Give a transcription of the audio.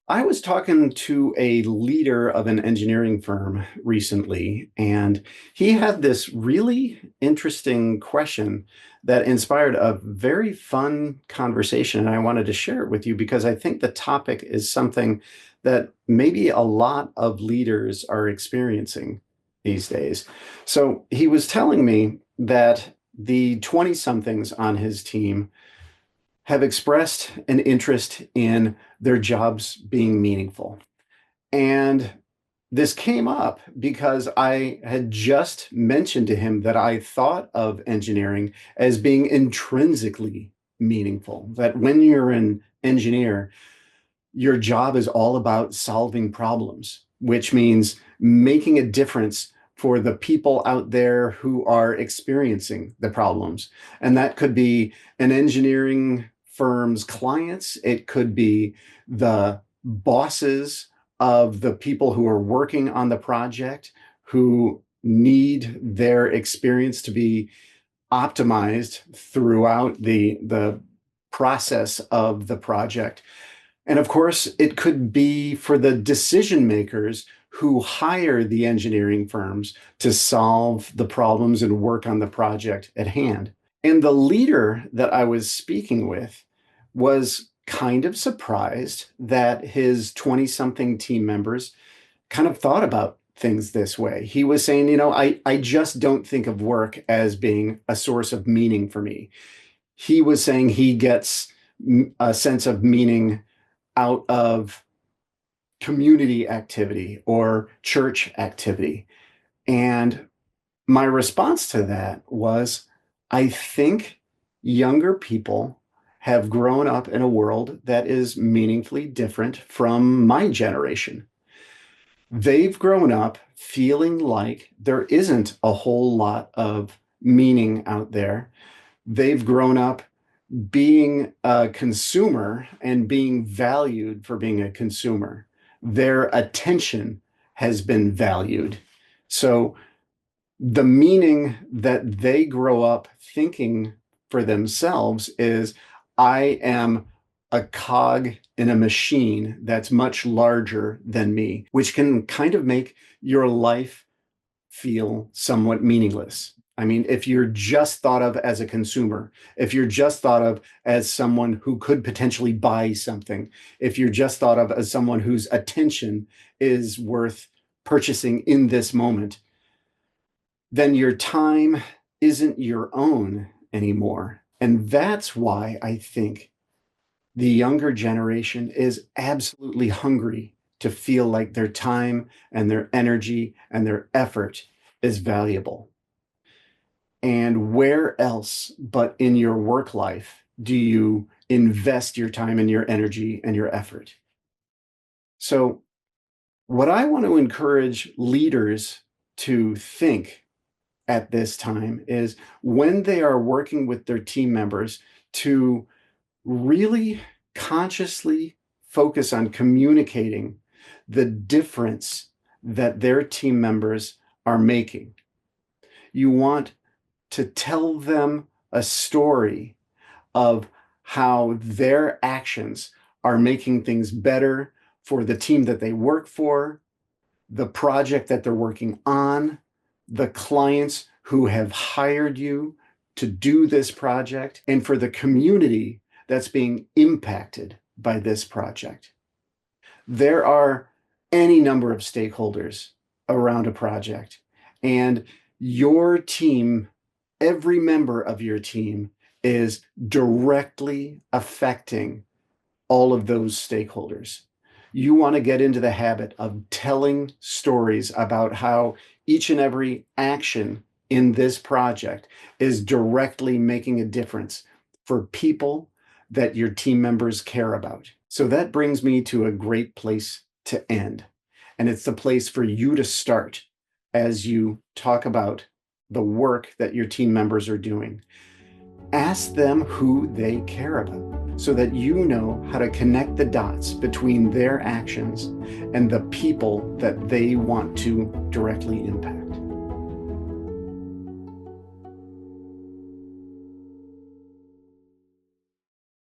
I was talking to a leader of an engineering firm recently, and he had this really interesting question that inspired a very fun conversation. And I wanted to share it with you because I think the topic is something that maybe a lot of leaders are experiencing these days. So he was telling me that the 20 somethings on his team have expressed an interest in their jobs being meaningful. And this came up because I had just mentioned to him that I thought of engineering as being intrinsically meaningful, that when you're an engineer, your job is all about solving problems, which means making a difference for the people out there who are experiencing the problems. And that could be an engineering firm's clients, it could be the bosses of the people who are working on the project who need their experience to be optimized throughout the process of the project. And of course, it could be for the decision makers who hire the engineering firms to solve the problems and work on the project at hand. And the leader that I was speaking with was kind of surprised that his 20 something team members kind of thought about things this way. He was saying, I just don't think of work as being a source of meaning for me. He was saying he gets a sense of meaning out of community activity or church activity. And my response to that was, I think younger people have grown up in a world that is meaningfully different from my generation. They've grown up feeling like there isn't a whole lot of meaning out there. They've grown up being a consumer and being valued for being a consumer. Their attention has been valued. So the meaning that they grow up thinking for themselves is, I am a cog in a machine that's much larger than me, which can kind of make your life feel somewhat meaningless. I mean, if you're just thought of as a consumer, if you're just thought of as someone who could potentially buy something, if you're just thought of as someone whose attention is worth purchasing in this moment, then your time isn't your own anymore. And that's why I think the younger generation is absolutely hungry to feel like their time and their energy and their effort is valuable. And where else but in your work life do you invest your time and your energy and your effort? So, what I want to encourage leaders to think at this time is when they are working with their team members to really consciously focus on communicating the difference that their team members are making. You want to tell them a story of how their actions are making things better for the team that they work for, the project that they're working on, the clients who have hired you to do this project, and for the community that's being impacted by this project. There are any number of stakeholders around a project, and your team, every member of your team, is directly affecting all of those stakeholders. You want to get into the habit of telling stories about how each and every action in this project is directly making a difference for people that your team members care about. So that brings me to a great place to end. And it's the place for you to start as you talk about the work that your team members are doing. Ask them who they care about so that you know how to connect the dots between their actions and the people that they want to directly impact.